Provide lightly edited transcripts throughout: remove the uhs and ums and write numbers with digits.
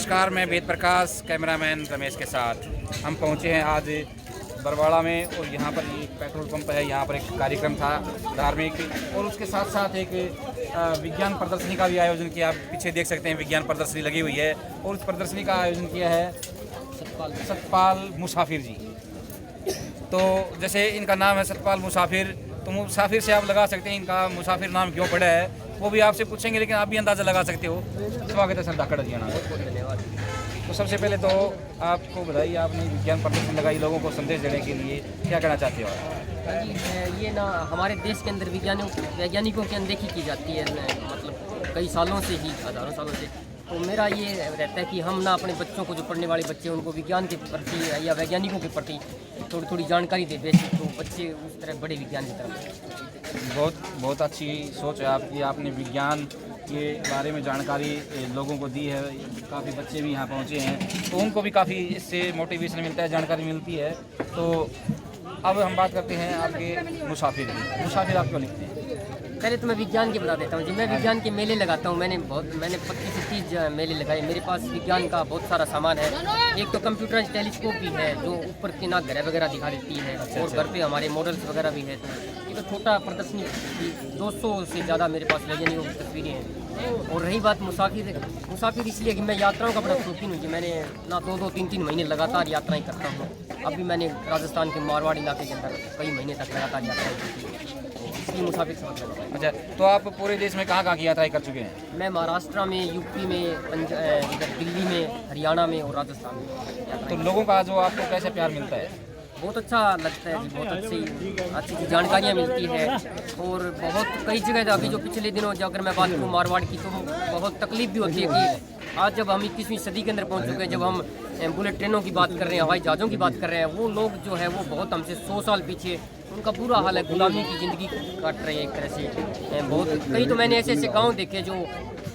नमस्कार, मैं वेद प्रकाश कैमरामैन रमेश के साथ हम पहुंचे हैं आज बरवाड़ा में। और यहाँ पर एक पेट्रोल पंप है, यहाँ पर एक कार्यक्रम था धार्मिक, और उसके साथ साथ एक विज्ञान प्रदर्शनी का भी आयोजन किया। आप पीछे देख सकते हैं विज्ञान प्रदर्शनी लगी हुई है, और उस प्रदर्शनी का आयोजन किया है सतपाल मुसाफिर जी। तो जैसे इनका नाम है सतपाल मुसाफिर, तो मुसाफिर से आप लगा सकते हैं इनका मुसाफिर नाम क्यों पड़ा है, वो भी आपसे पूछेंगे, लेकिन आप भी अंदाज़ा लगा सकते हो। स्वागत है सर धाकड़ जी। धन्यवाद। तो सबसे पहले तो आपको बधाई, आपने विज्ञान प्रदर्शनी लगाई लोगों को संदेश देने के लिए, क्या कहना चाहते हो आप? ये ना हमारे देश के अंदर वैज्ञानिकों की अनदेखी की जाती है, मतलब कई सालों से ही, हज़ारों सालों से। तो मेरा ये रहता है कि हम ना अपने बच्चों को, जो पढ़ने वाले बच्चे हैं, उनको विज्ञान के प्रति या वैज्ञानिकों के प्रति थोड़ी थोड़ी जानकारी दे, बेसिक, तो बच्चे उस तरह बड़े विज्ञान की तरफ। बहुत अच्छी सोच है आपकी, आपने विज्ञान के बारे में जानकारी लोगों को दी है। काफ़ी बच्चे भी यहाँ पहुँचे हैं, तो उनको भी काफ़ी इससे मोटिवेशन मिलता है, जानकारी मिलती है। तो अब हम बात करते हैं आपके मुसाफिर की। मुसाफिर आप क्यों लिखते हैं? पहले तो मैं विज्ञान के बता देता हूँ जी। मैं विज्ञान के मेले लगाता हूँ। मैंने 25 से 30 मेले लगाए। मेरे पास विज्ञान का बहुत सारा सामान है। एक तो कंप्यूटराइज टेलीस्कोप भी है, जो ऊपर की ना ग्रह वगैरह दिखा देती है, और घर पे हमारे मॉडल्स वगैरह भी है। तो एक छोटा प्रदर्शनी 200 से ज़्यादा मेरे पास वैज्ञानिकों की तस्वीरें हैं। और रही बात मुसाफिर इसलिए कि मैं यात्राओं का बड़ा शौकीन हूँ जी। मैंने ना 2-2, 3-3 महीने लगातार यात्राएँ करता हूँ। अभी मैंने राजस्थान के मारवाड़ इलाके के अंदर कई महीने तक लगातार यात्राएँ की थी, इसलिए मुसाफिर समझ रहा हूँ। अच्छा, तो आप पूरे देश में कहाँ की यात्राएँ कर चुके हैं? मैं महाराष्ट्र में, यूपी में, इधर दिल्ली में, हरियाणा में और राजस्थान में। तो लोगों का जो आपको कैसे प्यार मिलता है? बहुत अच्छा लगता है जी। बहुत अच्छी जानकारियाँ मिलती है, और बहुत कई जगह अभी जो पिछले दिनों अगर मैं बात करूँ मारवाड़ की, तो बहुत तकलीफ भी होती है कि आज जब हम 21वीं सदी के अंदर पहुँच चुके हैं, जब हम बुलेट ट्रेनों की बात कर रहे हैं, हवाई जहाज़ों की बात कर रहे हैं, वो लोग जो है वो बहुत हमसे 100 साल पीछे, उनका बुरा हाल है, गुलामी की ज़िंदगी काट रहे हैं एक तरह से। बहुत कई तो मैंने ऐसे गाँव देखे जो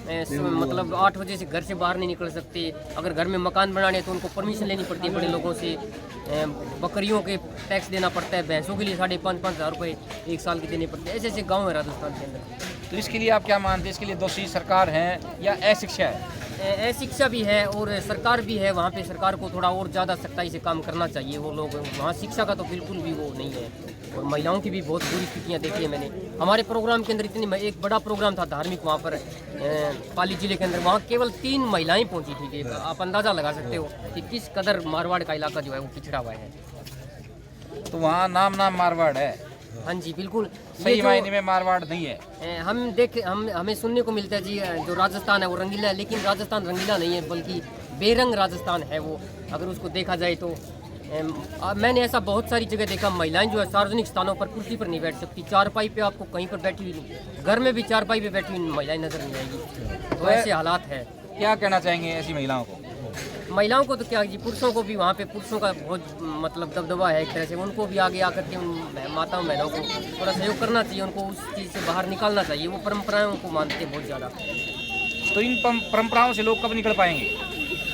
मतलब 8 बजे से घर से बाहर नहीं निकल सकते। अगर घर में मकान बनाने तो उनको परमिशन लेनी पड़ती है बड़े लोगों से। बकरियों के टैक्स देना पड़ता है, भैंसों के लिए 5,500 हज़ार रुपये एक साल के देने पड़ते हैं। ऐसे गाँव है राजस्थान के अंदर। तो इसके लिए आप क्या मानते हैं, इसके लिए दोषी सरकार है या अशिक्षा है? शिक्षा भी है और सरकार भी है। वहाँ पे सरकार को थोड़ा और ज़्यादा सख्ताई से काम करना चाहिए। वो लोग वहाँ शिक्षा का तो बिल्कुल भी वो नहीं है, और महिलाओं की भी बहुत बुरी स्थितियाँ देखी है मैंने। हमारे प्रोग्राम के अंदर एक बड़ा प्रोग्राम था धार्मिक वहाँ पर पाली जिले के अंदर, वहाँ केवल 3 महिलाएं पहुँची थी। आप अंदाज़ा लगा सकते हो कि किस कदर मारवाड़ का इलाका जो है वो पिछड़ा हुआ है। तो वहाँ नाम मारवाड़ है? हाँ जी, बिल्कुल। सही मायने में मारवाड़ नहीं है। हमें सुनने को मिलता है जी, जो राजस्थान है वो रंगीला है, लेकिन राजस्थान रंगीला नहीं है, बल्कि बेरंग राजस्थान है वो, अगर उसको देखा जाए तो। मैंने ऐसा बहुत सारी जगह देखा, महिलाएं जो है सार्वजनिक स्थानों पर कुर्सी पर नहीं बैठ सकती, चारपाई पे आपको कहीं पर बैठी हुई नहीं, घर में भी चारपाई पे बैठी हुई महिलाएं नजर नहीं आएगी। तो ऐसे हालात है। क्या कहना चाहेंगे ऐसी महिलाओं को? महिलाओं को तो क्या जी, पुरुषों को भी वहाँ पे पुरुषों का बहुत मतलब दबदबा है एक तरह से। उनको भी आगे आकर के उन माताओं बहनों को थोड़ा सहयोग करना चाहिए, उनको उस चीज़ से बाहर निकालना चाहिए। वो परंपराओं को मानते हैं बहुत ज़्यादा। तो इन परंपराओं से लोग कब निकल पाएंगे?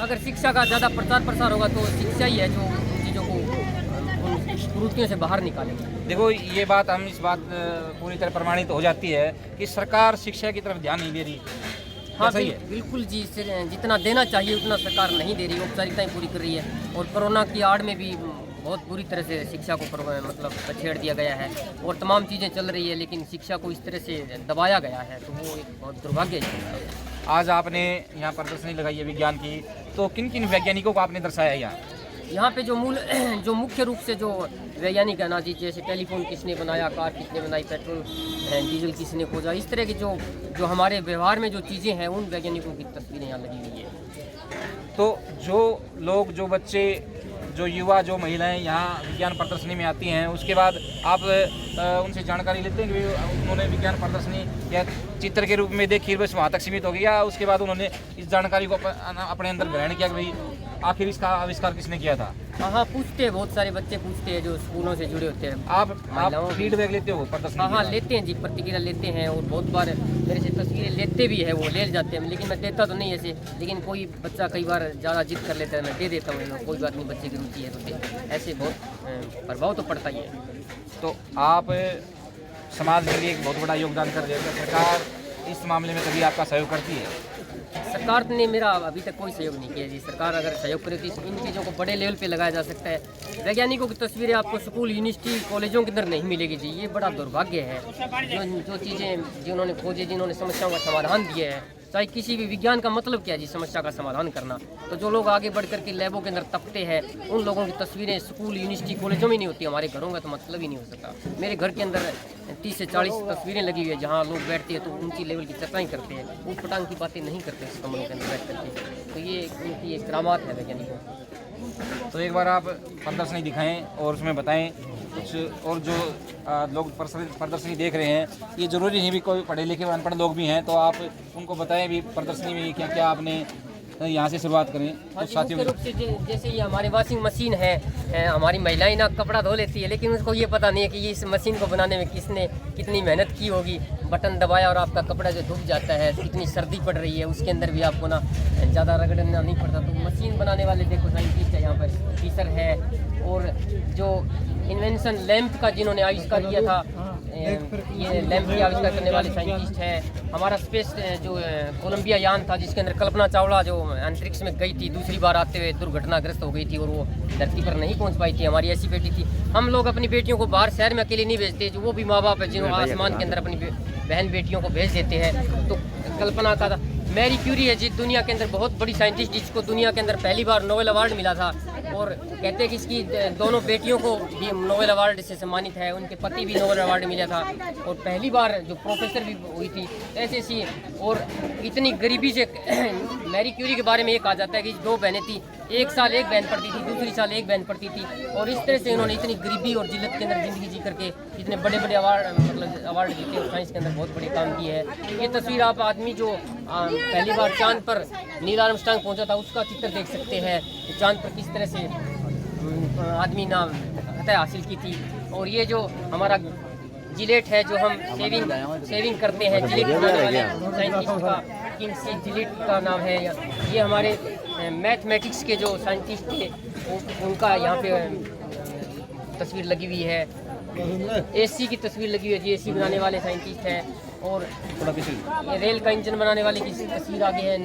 अगर शिक्षा का ज़्यादा प्रचार प्रसार होगा तो शिक्षा ही है जो उन चीज़ों को उन कुरीतियों से बाहर निकालेगी। देखो, ये बात इस बात पूरी तरह प्रमाणित हो जाती है कि सरकार शिक्षा की तरफ ध्यान नहीं दे रही। हाँ, सही है, बिल्कुल जी। जितना देना चाहिए उतना सरकार नहीं दे रही, औपचारिकताएं पूरी कर रही है। और कोरोना की आड़ में भी बहुत बुरी तरह से शिक्षा को मतलब छेड़ दिया गया है, और तमाम चीज़ें चल रही है, लेकिन शिक्षा को इस तरह से दबाया गया है, तो वो एक बहुत दुर्भाग्य है। आज आपने यहाँ प्रदर्शनी लगाई है विज्ञान की, तो किन किन वैज्ञानिकों को आपने दर्शाया यहाँ पे जो मुख्य रूप से जो वैज्ञानिक है ना जी, जैसे टेलीफोन किसने बनाया, कार किसने बनाई, पेट्रोल डीजल किसने खोजा, इस तरह की जो हमारे व्यवहार में जो चीज़ें हैं, उन वैज्ञानिकों की तस्वीरें यहाँ लगी हुई है। तो जो लोग, जो बच्चे, जो युवा, जो महिलाएं यहाँ विज्ञान प्रदर्शनी में आती हैं, उसके बाद आप उनसे जानकारी लेते हैं कि उन्होंने विज्ञान प्रदर्शनी या चित्र के रूप में देखी, बस वहाँ तक सीमित हो गई, या उसके बाद उन्होंने इस जानकारी को अपने अंदर ग्रहण किया कि भाई आखिर इसका आविष्कार किसने किया था? हाँ, पूछते हैं, बहुत सारे बच्चे पूछते हैं जो स्कूलों से जुड़े होते हैं। आप फीडबैक लेते हो प्रदर्शनी? हाँ, लेते हैं जी, प्रतिक्रिया लेते हैं, और बहुत बार मेरे से तस्वीरें लेते भी है, वो ले जाते हैं, लेकिन मैं देता तो नहीं ऐसे। लेकिन कोई बच्चा कई बार ज़्यादा जिद कर लेता है, मैं दे देता हूँ, कोई बात नहीं, बच्चे की रुचि है तो ऐसे बहुत प्रभाव तो पड़ता ही है। तो आप समाज के लिए एक बहुत बड़ा योगदान कर रहे हैं। सरकार इस मामले में कभी आपका सहयोग करती है? सरकार ने मेरा अभी तक कोई सहयोग नहीं किया जी। सरकार अगर सहयोग करे तो इन चीज़ों को बड़े लेवल पे लगाया जा सकता है। वैज्ञानिकों की तस्वीरें आपको स्कूल, यूनिवर्सिटी, कॉलेजों के अंदर नहीं मिलेगी जी। ये बड़ा दुर्भाग्य है। जो चीज़ें जिन्होंने खोजी, जिन्होंने समस्याओं का समाधान दिया है, चाहे किसी भी विज्ञान का मतलब क्या है जी, समस्या का समाधान करना। तो जो लोग आगे बढ़ करके लैबों के अंदर तपते हैं, उन लोगों की तस्वीरें स्कूल, यूनिवर्सिटी, कॉलेजों में नहीं होती। हमारे घरों का तो मतलब ही नहीं हो सकता। मेरे घर के अंदर 30 से 40 तस्वीरें लगी हुई है, जहाँ लोग बैठते हैं तो ऊंची लेवल की चर्चाएं करते हैं, ऊट पटांग की बातें नहीं करते इस कमरों के अंदर बैठ करके। तो ये उनकी एक करामात है वैज्ञानिकों। तो एक बार आप प्रदर्शनी दिखाएं और उसमें बताएं कुछ। और जो लोग प्रदर्शनी देख रहे हैं, ये ज़रूरी नहीं भी कोई पढ़े लिखे अनपढ़ लोग भी हैं, तो आप उनको बताएं भी प्रदर्शनी में क्या क्या आपने यहाँ से शुरुआत करें। हाँ तो जी, साथियों मुख्य रूप से जैसे ये हमारी वॉशिंग मशीन है, हमारी महिलाएं ना कपड़ा धो लेती है, लेकिन उसको ये पता नहीं है कि ये इस मशीन को बनाने में किसने कितनी मेहनत की होगी। बटन दबाया और आपका कपड़ा जो धुप जाता है, कितनी सर्दी पड़ रही है, उसके अंदर भी आपको ना ज़्यादा रगड़ना नहीं पड़ता। तो मशीन बनाने वाले देखो साइंटिस्ट है यहाँ पर, टीचर है। और जो इन्वेंशन लैंप का जिन्होंने आविष्कार किया था, ये लैंप के आविष्कार करने वाले साइंटिस्ट हैं। हमारा स्पेस जो कोलंबिया यान था, जिसके अंदर कल्पना चावला जो अंतरिक्ष में गई थी, दूसरी बार आते हुए दुर्घटनाग्रस्त हो गई थी और वो धरती पर नहीं पहुंच पाई थी। हमारी ऐसी बेटी थी। हम लोग अपनी बेटियों को बाहर शहर में अकेले नहीं भेजते, जो वो भी माँ बाप है जिन्होंने आसमान के अंदर अपनी बहन बेटियों को भेज देते हैं। तो कल्पना का मैरी क्यूरी है जी, दुनिया के अंदर बहुत बड़ी साइंटिस्ट, जिसको दुनिया के अंदर पहली बार नोबेल अवार्ड मिला था। और कहते हैं कि इसकी दोनों बेटियों को भी नोबेल अवार्ड से सम्मानित है, उनके पति भी नोबेल अवार्ड मिला था। और पहली बार जो प्रोफेसर भी हुई थी ऐसे सी। और इतनी गरीबी से मैरी क्यूरी के बारे में ये कहा जाता है कि 2 बहनें थी, एक साल एक बहन पढ़ती थी, दूसरी साल एक बहन पढ़ती थी। और इस तरह से उन्होंने इतनी गरीबी और जिल्लत के अंदर ज़िंदगी जी करके इतने बड़े बड़े अवार्ड मतलब अवार्ड जीते और साइंस के अंदर बहुत बड़े काम किए हैं। ये तस्वीर आप आदमी जो पहली बार चांद पर नील आर्मस्ट्रांग पहुंचा था, उसका चित्र देख सकते हैं। चांद पर किस तरह से आदमी ना फतह हासिल की थी। और ये जो हमारा जिलेट है, जो हम सेविंग करते हैं, जिलेट बनाने वाले साइंटिस्ट का किंग सी जिलेट का नाम है। ये हमारे मैथमेटिक्स के जो साइंटिस्ट थे उनका यहाँ पे तस्वीर लगी हुई है। एसी की तस्वीर लगी हुई है जी, एसी बनाने वाले साइंटिस्ट हैं। और ये रेल का इंजन बनाने वाले की तस्वीर आगे है।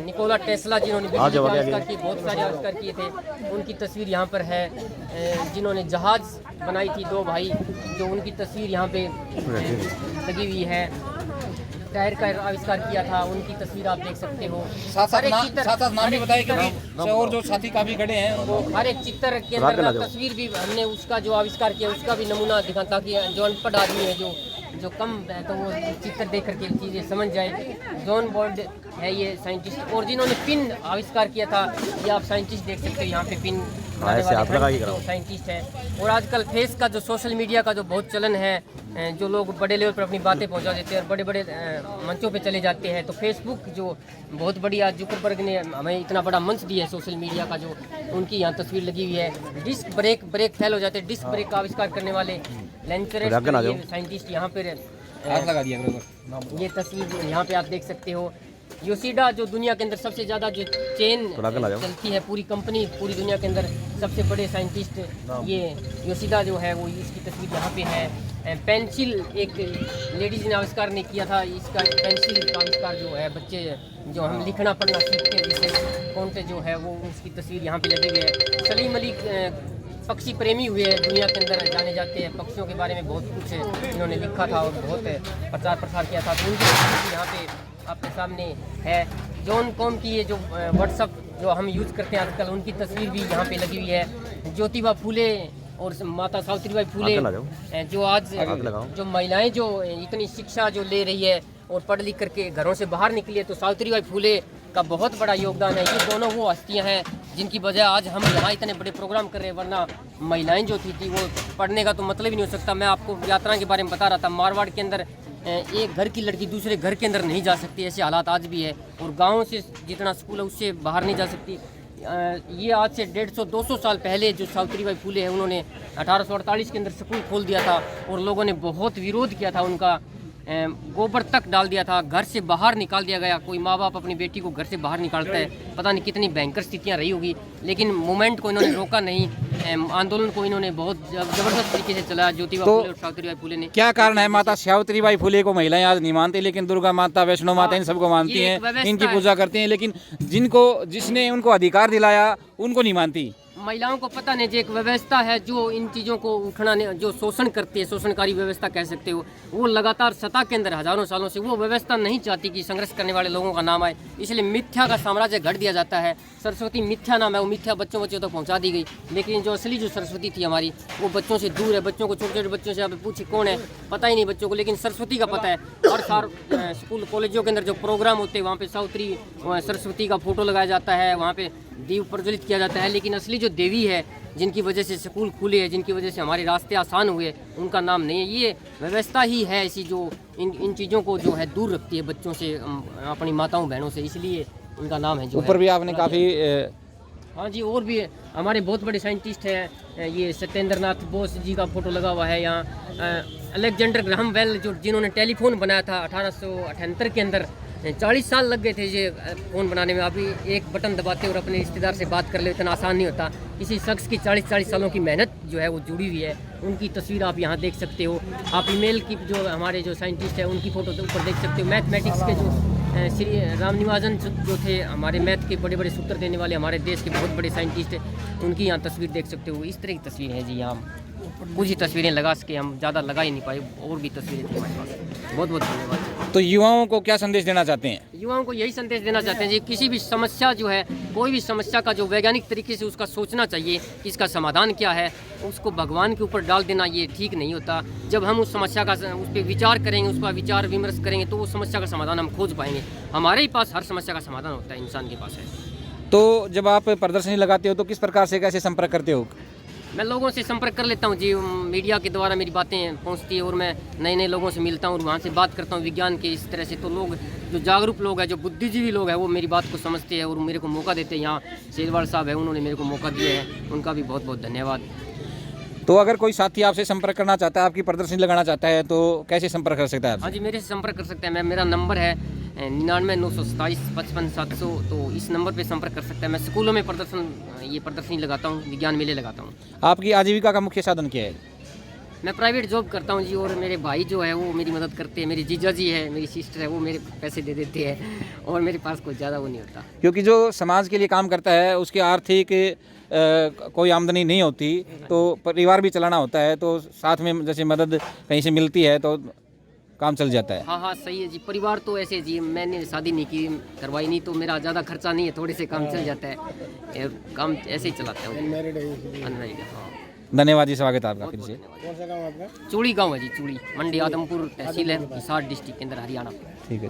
निकोला टेस्ला जिन्होंने बिजली के आविष्कार किए, बहुत सारे आविष्कार किए थे, उनकी तस्वीर यहाँ पर है। जिन्होंने जहाज़ बनाई थी 2 भाई, जो उनकी तस्वीर यहाँ पे लगी हुई है। टायर का आविष्कार किया था, उनकी तस्वीर आप देख सकते हो। साथ नाम भी बताइए, क्योंकि और जो साथी काफी खड़े हैं उनको हर एक चित्र के अंदर तस्वीर भी हमने उसका जो आविष्कार किया उसका भी नमूना दिखा, ताकि जो अनपढ़ आदमी है, जो कम है, तो वो चित्र देख करके चीज़ें समझ जाए। जॉन बोल्ड है ये साइंटिस्ट। और जिन्होंने पिन आविष्कार किया था, ये आप साइंटिस्ट देख सकते हो यहाँ पे, पिन बनाने वाले जो साइंटिस्ट हैं। और आजकल फेस का जो सोशल मीडिया का जो बहुत चलन है, जो लोग बड़े लेवल पर अपनी बातें पहुंचा देते हैं और बड़े बड़े मंचों पे चले जाते हैं। तो फेसबुक जो बहुत बड़ी, आज जुकरबर्ग ने हमें इतना बड़ा मंच दिया है सोशल मीडिया का, जो उनकी यहाँ तस्वीर लगी हुई है। डिस्क ब्रेक फेल हो जाते हैं, डिस्क ब्रेक का आविष्कार करने वाले लेंसरेट साइंटिस्ट यहाँ पे लगा दिया। ये तस्वीर यहाँ पे आप देख सकते हो। योशिडा जो दुनिया के अंदर सबसे ज़्यादा जो चेन चलती है, पूरी कंपनी पूरी दुनिया के अंदर सबसे बड़े साइंटिस्ट, ये योशिडा जो है वो, इसकी तस्वीर यहाँ पे है। पेंसिल एक लेडीज़ ने आविष्कार ने किया था, इसका पेंसिल का आविष्कार जो है, बच्चे जो हम लिखना पढ़ना सीखते हैं जिससे कौन जो है वो, उसकी तस्वीर यहाँ पे लगी हुई है। सलीम अली पक्षी प्रेमी हुए हैं, दुनिया के अंदर जाने जाते हैं, पक्षियों के बारे में बहुत कुछ इन्होंने लिखा था और बहुत प्रचार प्रसार किया था। तो उनकी तस्वीर यहाँ पे आपके सामने है। जॉन कॉम की ये जो व्हाट्सअप जो हम यूज़ करते हैं आजकल, उनकी तस्वीर भी यहाँ पे लगी हुई है। ज्योतिबा फूले और माता सावित्रीबाई फूले, जो आज जो महिलाएं जो इतनी शिक्षा जो ले रही है और पढ़ लिख करके घरों से बाहर निकली है, तो सावित्रीबाई फूले का बहुत बड़ा योगदान है। ये दोनों वो हस्तियां हैं जिनकी वजह आज हम यहाँ इतने बड़े प्रोग्राम कर रहे हैं, वरना महिलाएं जो थी वो पढ़ने का तो मतलब ही नहीं हो सकता। मैं आपको यात्रा के बारे में बता रहा था, मारवाड़ के अंदर एक घर की लड़की दूसरे घर के अंदर नहीं जा सकती, ऐसे हालात आज भी है। और गाँव से जितना स्कूल है उससे बाहर नहीं जा सकती। ये आज से 150-200 साल पहले जो सावित्रीबाई फूले है, उन्होंने 1848 के अंदर स्कूल खोल दिया था और लोगों ने बहुत विरोध किया था उनका। गोबर तक डाल दिया था, घर से बाहर निकाल दिया गया। कोई माँ बाप अपनी बेटी को घर से बाहर निकालता है, पता नहीं कितनी भयंकर स्थितियाँ रही होगी, लेकिन मूवमेंट को इन्होंने रोका नहीं। आंदोलन को इन्होंने बहुत जबरदस्त तरीके से चलाया, ज्योतिबा फुले और सावित्रीबाई फुले ने। क्या कारण है माता सावित्रीबाई फुले को महिलाएं आज नहीं मानती, लेकिन दुर्गा माता, वैष्णो माता इन सबको मानती ये हैं, एक व्यवस्था इनकी है। पूजा करती हैं, लेकिन जिसने उनको अधिकार दिलाया उनको नहीं मानती। महिलाओं को पता नहीं, जो एक व्यवस्था है जो इन चीज़ों को उठना जो शोषण करती है, शोषणकारी व्यवस्था कह सकते हो, वो लगातार सत्ता के अंदर हजारों सालों से वो व्यवस्था नहीं चाहती कि संघर्ष करने वाले लोगों का नाम आए, इसलिए मिथ्या का साम्राज्य गढ़ दिया जाता है। सरस्वती मिथ्या नाम है, वो मिथ्या बच्चों तक पहुंचा दी गई, लेकिन जो असली जो सरस्वती थी हमारी, वो बच्चों से दूर है। बच्चों को, छोटे छोटे बच्चों से आप पूछे कौन है, पता ही नहीं बच्चों को, लेकिन सरस्वती का पता है। हर साल स्कूल कॉलेजों के अंदर जो प्रोग्राम होते हैं, वहाँ पे सावित्री सरस्वती का फोटो लगाया जाता है, वहाँ पे दीप प्रज्वलित किया जाता है, लेकिन असली जो देवी है, जिनकी वजह से स्कूल खुले हैं, जिनकी वजह से हमारे रास्ते आसान हुए, उनका नाम नहीं है। ये व्यवस्था ही है ऐसी जो इन चीज़ों को जो है दूर रखती है बच्चों से, अपनी माताओं बहनों से, इसलिए उनका नाम है। जो ऊपर भी आपने काफ़ी हाँ जी, और भी हमारे बहुत बड़े साइंटिस्ट हैं, ये सत्येंद्र नाथ बोस जी का फोटो लगा हुआ है यहाँ। अलेक्जेंडर ग्राहम बेल जिन्होंने टेलीफोन बनाया था 1878 के अंदर, 40 साल लग गए थे ये फ़ोन बनाने में। अभी एक बटन दबाते और अपने रिश्तेदार से बात कर ले, इतना आसान नहीं होता। किसी शख्स की 40 सालों की मेहनत जो है वो जुड़ी हुई है। उनकी तस्वीर आप यहाँ देख सकते हो। आप ईमेल की जो हमारे जो साइंटिस्ट है उनकी फ़ोटो ऊपर देख सकते हो। मैथमेटिक्स के जो श्री रामनिवासन जो थे, हमारे मैथ के बड़े बड़े सूत्र देने वाले हमारे देश के बहुत बड़े साइंटिस्ट हैं, उनकी यहाँ तस्वीर देख सकते हो। इस तरह की तस्वीर है जी। यहाँ कुछ ही तस्वीरें लगा सके, हम ज़्यादा लगा ही नहीं पाए, और भी तस्वीरें थी हमारे पास। बहुत बहुत धन्यवाद। तो युवाओं को क्या संदेश देना चाहते हैं? युवाओं को यही संदेश देना चाहते हैं जी, किसी भी समस्या जो है, कोई भी समस्या का जो वैज्ञानिक तरीके से उसका सोचना चाहिए कि इसका समाधान क्या है, उसको भगवान के ऊपर डाल देना ये ठीक नहीं होता। जब हम उस समस्या का उस पर विचार करेंगे, उस पर विचार विमर्श करेंगे, तो उस समस्या का समाधान हम खोज पाएंगे। हमारे ही पास हर समस्या का समाधान होता है, इंसान के पास है। तो जब आप प्रदर्शनी लगाते हो तो किस प्रकार से, कैसे संपर्क करते हो? मैं लोगों से संपर्क कर लेता हूँ जी, मीडिया के द्वारा मेरी बातें पहुँचती है और मैं नए नए लोगों से मिलता हूँ और वहाँ से बात करता हूँ विज्ञान के इस तरह से। तो लोग जो जागरूक लोग हैं, जो बुद्धिजीवी लोग हैं, वो मेरी बात को समझते हैं और मेरे को मौका देते हैं। यहाँ शेरवाल साहब है, उन्होंने मेरे को मौका दिया है, उनका भी बहुत बहुत धन्यवाद। तो अगर कोई साथी आपसे संपर्क करना चाहता है, आपकी प्रदर्शनी लगाना चाहता है, तो कैसे संपर्क कर सकता है? हाँ जी, मेरे से संपर्क कर सकते हैं। मेरा नंबर है 99-927-55-700, तो इस नंबर पे संपर्क कर सकते हैं। मैं स्कूलों में प्रदर्शनी लगाता हूँ, विज्ञान मेले लगाता हूँ। आपकी आजीविका का मुख्य साधन क्या है? मैं प्राइवेट जॉब करता हूँ जी, और मेरे भाई जो है वो मेरी मदद करते हैं। मेरी जीजा जी है, मेरी सिस्टर है, वो मेरे पैसे दे देते हैं, और मेरे पास कुछ ज़्यादा वो नहीं होता। क्योंकि जो समाज के लिए काम करता है उसकी आर्थिक कोई आमदनी नहीं होती, तो परिवार भी चलाना होता है, तो साथ में जैसे मदद कहीं से मिलती है तो काम चल जाता है। हाँ हाँ, सही है जी। परिवार तो ऐसे जी, मैंने शादी नहीं की, करवाई नहीं, तो मेरा ज़्यादा खर्चा नहीं है, थोड़े से काम चल जाता है, काम ऐसे ही चलाता हूँ। अनमैरिड है। हाँ, धन्यवाद जी, स्वागत है आपका फिर से। कौन सा गाँव आपका? चूड़ी गाँव है जी, चूड़ी, मंडी आदमपुर तहसील है, हिसार डिस्ट्रिक्ट के अंदर, हरियाणा। ठीक है।